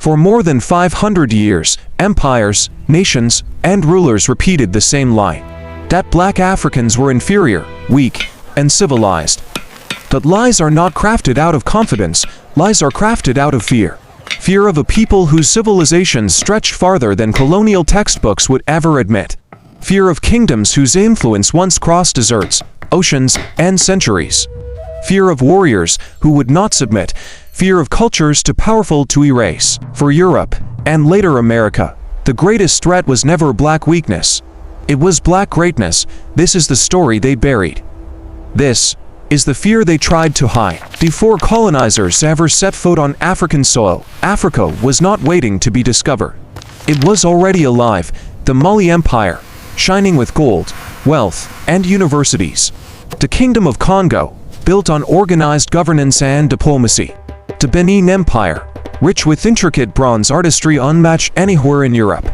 For more than 500 years, empires, nations, and rulers repeated the same lie, that black Africans were inferior, weak, and civilized. But lies are not crafted out of confidence, lies are crafted out of fear. Fear of a people whose civilizations stretched farther than colonial textbooks would ever admit. Fear of kingdoms whose influence once crossed deserts, oceans, and centuries. Fear of warriors who would not submit. Fear of cultures too powerful to erase. For Europe, and later America, the greatest threat was never black weakness. It was black greatness. This is the story they buried. This is the fear they tried to hide. Before colonizers ever set foot on African soil, Africa was not waiting to be discovered. It was already alive, the Mali Empire, shining with gold, wealth, and universities. The Kingdom of Congo, built on organized governance and diplomacy. The Benin Empire, rich with intricate bronze artistry unmatched anywhere in Europe.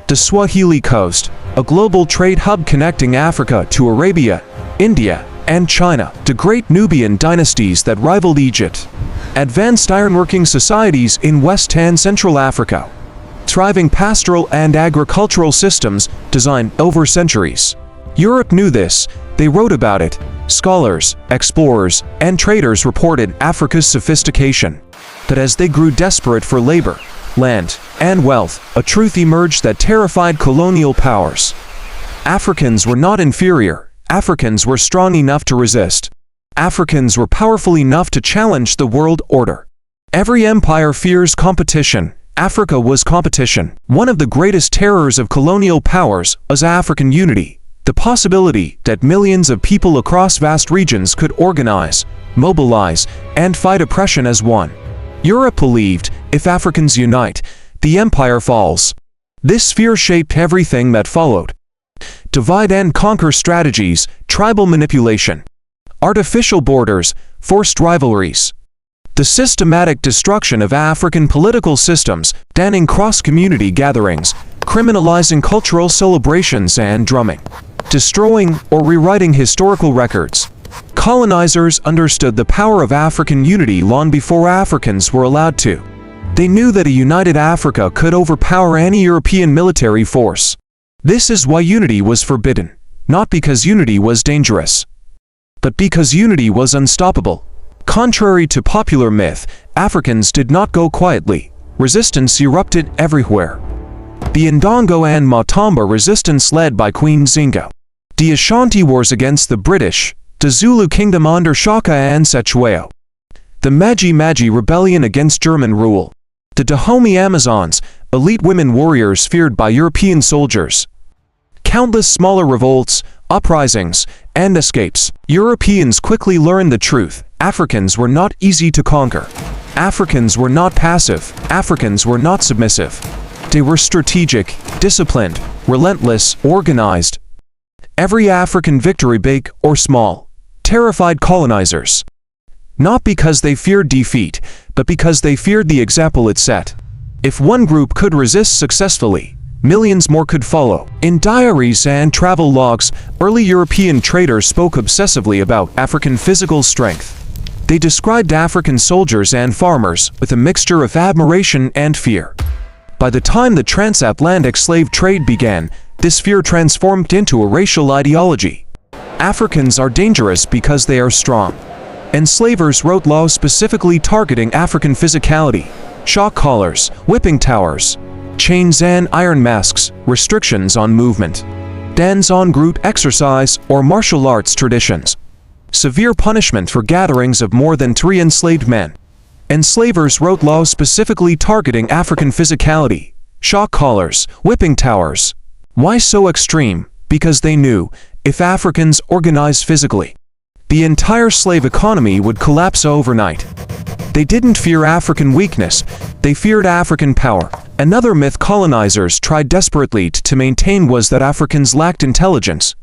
The Swahili Coast, a global trade hub connecting Africa to Arabia, India, and China. The great Nubian dynasties that rivaled Egypt. Advanced ironworking societies in West and Central Africa. Thriving pastoral and agricultural systems designed over centuries. Europe knew this. They wrote about it. Scholars, explorers, and traders reported Africa's sophistication. But as they grew desperate for labor, land, and wealth, a truth emerged that terrified colonial powers. Africans were not inferior. Africans were strong enough to resist. Africans were powerful enough to challenge the world order. Every empire fears competition. Africa was competition. One of the greatest terrors of colonial powers was African unity. The possibility that millions of people across vast regions could organize, mobilize, and fight oppression as one. Europe believed, if Africans unite, the empire falls. This fear shaped everything that followed. Divide and conquer strategies, tribal manipulation, artificial borders, forced rivalries. The systematic destruction of African political systems, banning cross-community gatherings, criminalizing cultural celebrations and drumming, destroying or rewriting historical records. Colonizers understood the power of African unity long before Africans were allowed to. They knew that a united Africa could overpower any European military force. This is why unity was forbidden, not because unity was dangerous, but because unity was unstoppable. Contrary to popular myth, Africans did not go quietly. Resistance erupted everywhere. The Ndongo and Matamba resistance led by Queen Zinga. The Ashanti Wars against the British, the Zulu Kingdom under Shaka and Cetshwayo. The Maji-Maji Rebellion against German rule. The Dahomey Amazons, elite women warriors feared by European soldiers. Countless smaller revolts, uprisings, and escapes. Europeans quickly learned the truth. Africans were not easy to conquer. Africans were not passive. Africans were not submissive. They were strategic, disciplined, relentless, organized. Every African victory, big or small, terrified colonizers. Not because they feared defeat, but because they feared the example it set. If one group could resist successfully, millions more could follow. In diaries and travel logs, early European traders spoke obsessively about African physical strength. They described African soldiers and farmers with a mixture of admiration and fear. By the time the transatlantic slave trade began, this fear transformed into a racial ideology. Africans are dangerous because they are strong. Enslavers wrote laws specifically targeting African physicality. Shock collars, whipping towers, chains and iron masks, restrictions on movement, bans on group exercise or martial arts traditions, severe punishment for gatherings of more than 3 enslaved men. Enslavers wrote laws specifically targeting African physicality, shock collars, whipping towers. Why so extreme? Because they knew, if Africans organized physically, the entire slave economy would collapse overnight. They didn't fear African weakness, they feared African power. Another myth colonizers tried desperately to maintain was that Africans lacked intelligence.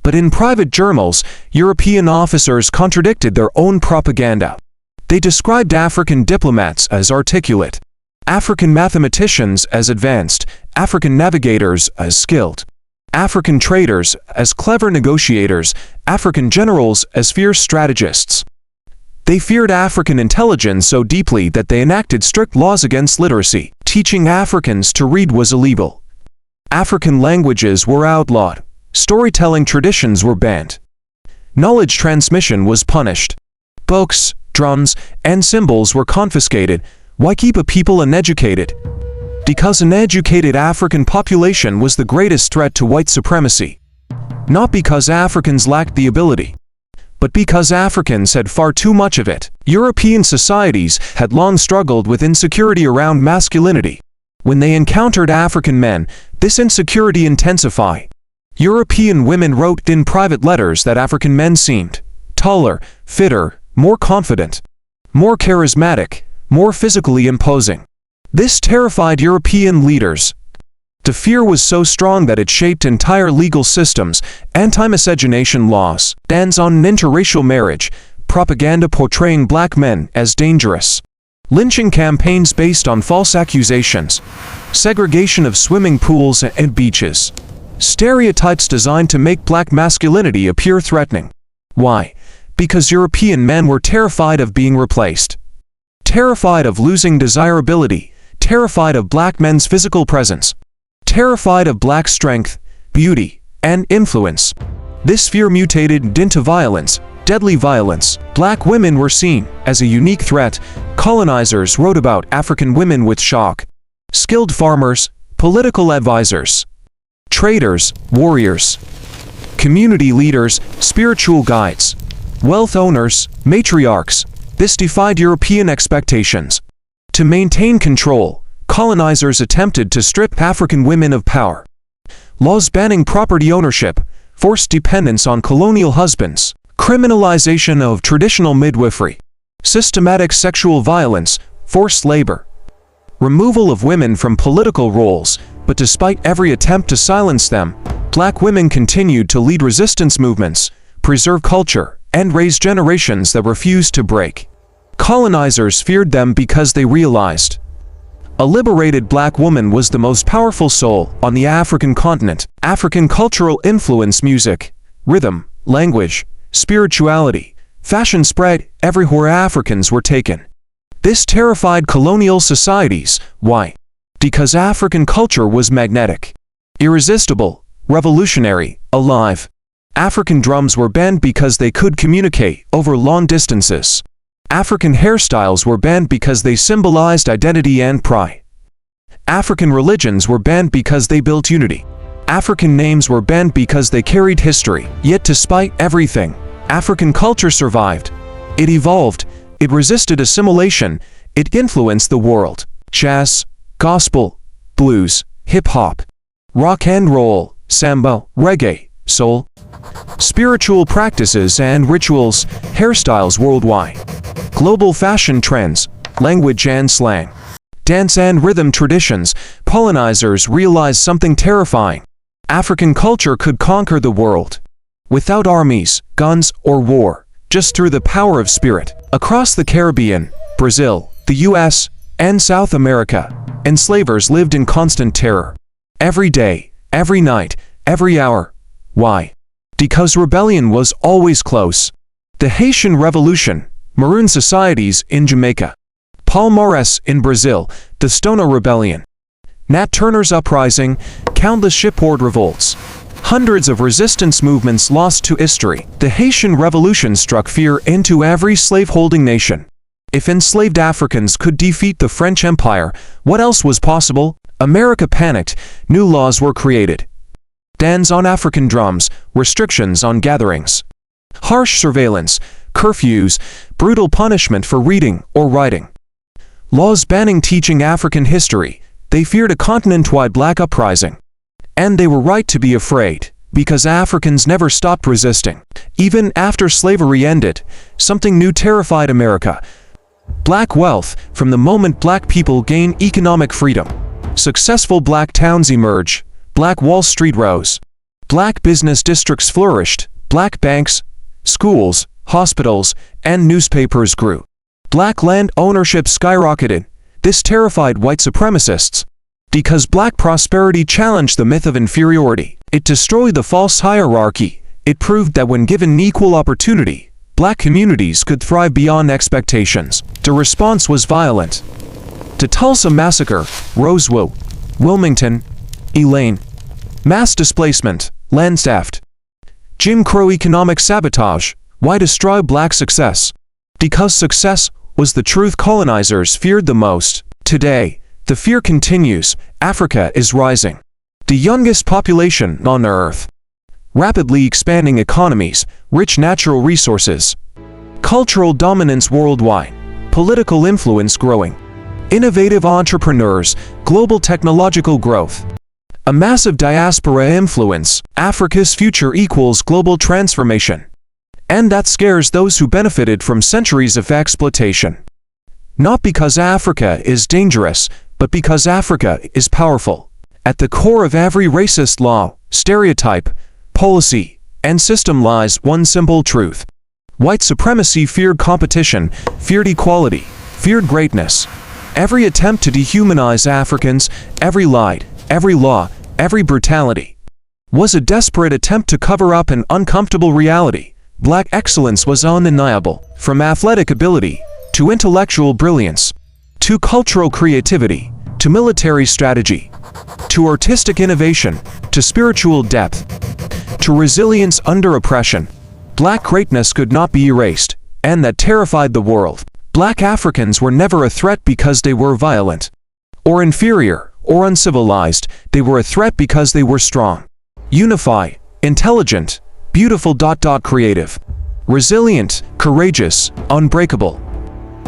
But in private journals, European officers contradicted their own propaganda. They described African diplomats as articulate, African mathematicians as advanced, African navigators as skilled, African traders as clever negotiators, African generals as fierce strategists. They feared African intelligence so deeply that they enacted strict laws against literacy. Teaching Africans to read was illegal. African languages were outlawed. Storytelling traditions were banned. Knowledge transmission was punished. Books, drums, and symbols were confiscated. Why keep a people uneducated? Because an educated African population was the greatest threat to white supremacy. Not because Africans lacked the ability, but because Africans had far too much of it. European societies had long struggled with insecurity around masculinity. When they encountered African men, this insecurity intensified. European women wrote in private letters that African men seemed taller, fitter, more confident, more charismatic, more physically imposing. This terrified European leaders. The fear was so strong that it shaped entire legal systems, anti-miscegenation laws, bans on interracial marriage, propaganda portraying black men as dangerous, lynching campaigns based on false accusations, segregation of swimming pools and beaches, stereotypes designed to make black masculinity appear threatening. Why? Because European men were terrified of being replaced, terrified of losing desirability, terrified of black men's physical presence, terrified of black strength, beauty, and influence. This fear mutated into violence, deadly violence. Black women were seen as a unique threat. Colonizers wrote about African women with shock. Skilled farmers, political advisors, traders, warriors, community leaders, spiritual guides, wealth owners, matriarchs. This defied European expectations. To maintain control, colonizers attempted to strip African women of power. Laws banning property ownership, forced dependence on colonial husbands, criminalization of traditional midwifery, systematic sexual violence, forced labor, removal of women from political roles. But despite every attempt to silence them, black women continued to lead resistance movements, preserve culture, and raise generations that refused to break. Colonizers feared them because they realized a liberated black woman was the most powerful soul on the African continent. African cultural influence, music, rhythm, language, spirituality, fashion spread everywhere Africans were taken. This terrified colonial societies. Why? Because African culture was magnetic, irresistible, revolutionary, alive. African drums were banned because they could communicate over long distances. African hairstyles were banned because they symbolized identity and pride. African religions were banned because they built unity. African names were banned because they carried history. Yet despite everything, African culture survived. It evolved. It resisted assimilation. It influenced the world. Jazz, gospel, blues, hip-hop, rock and roll, samba, reggae, soul, spiritual practices and rituals, hairstyles worldwide, global fashion trends, language and slang, dance and rhythm traditions. Colonizers realized something terrifying. African culture could conquer the world without armies, guns, or war, just through the power of spirit. Across the Caribbean, Brazil, the US, and South America, enslavers lived in constant terror. Every day, every night, every hour. Why? Because rebellion was always close. The Haitian Revolution, Maroon societies in Jamaica, Palmares in Brazil, the Stoner Rebellion, Nat Turner's uprising, countless shipboard revolts, hundreds of resistance movements lost to history. The Haitian Revolution struck fear into every slave-holding nation. If enslaved Africans could defeat the French Empire, what else was possible? America panicked. New laws were created. Bans on African drums, restrictions on gatherings, harsh surveillance, curfews, brutal punishment for reading or writing, laws banning teaching African history. They feared a continent-wide black uprising. And they were right to be afraid, because Africans never stopped resisting. Even after slavery ended, something new terrified America. Black wealth. From the moment black people gained economic freedom, successful black towns emerged, black Wall Street rose, black business districts flourished, black banks, schools, hospitals, and newspapers grew. Black land ownership skyrocketed. This terrified white supremacists. Because black prosperity challenged the myth of inferiority. It destroyed the false hierarchy. It proved that when given equal opportunity, black communities could thrive beyond expectations. The response was violent. The Tulsa Massacre, Roswell, Wilmington, Elaine, mass displacement, land theft, Jim Crow economic sabotage. Why destroy black success? Because success was the truth colonizers feared the most. Today, the fear continues. Africa is rising. The youngest population on Earth. Rapidly expanding economies, rich natural resources, cultural dominance worldwide, political influence growing, innovative entrepreneurs, global technological growth, a massive diaspora influence. Africa's future equals global transformation. And that scares those who benefited from centuries of exploitation. Not because Africa is dangerous, but because Africa is powerful. At the core of every racist law, stereotype, policy, and system lies one simple truth. White supremacy feared competition, feared equality, feared greatness. Every attempt to dehumanize Africans, every lie, every law, every brutality, was a desperate attempt to cover up an uncomfortable reality. Black excellence was undeniable, from athletic ability, to intellectual brilliance, to cultural creativity, to military strategy, to artistic innovation, to spiritual depth, to resilience under oppression. Black greatness could not be erased, and that terrified the world. Black Africans were never a threat because they were violent, or inferior, or uncivilized. They were a threat because they were strong, unified, intelligent, beautiful, creative, resilient, courageous, unbreakable.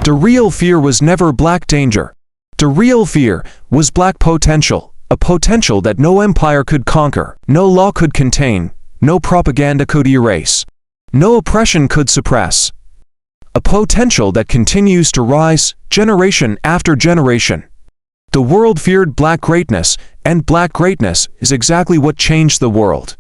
The real fear was never black danger. The real fear was black potential, a potential that no empire could conquer, no law could contain, no propaganda could erase, no oppression could suppress. A potential that continues to rise, generation after generation. The world feared black greatness, and black greatness is exactly what changed the world.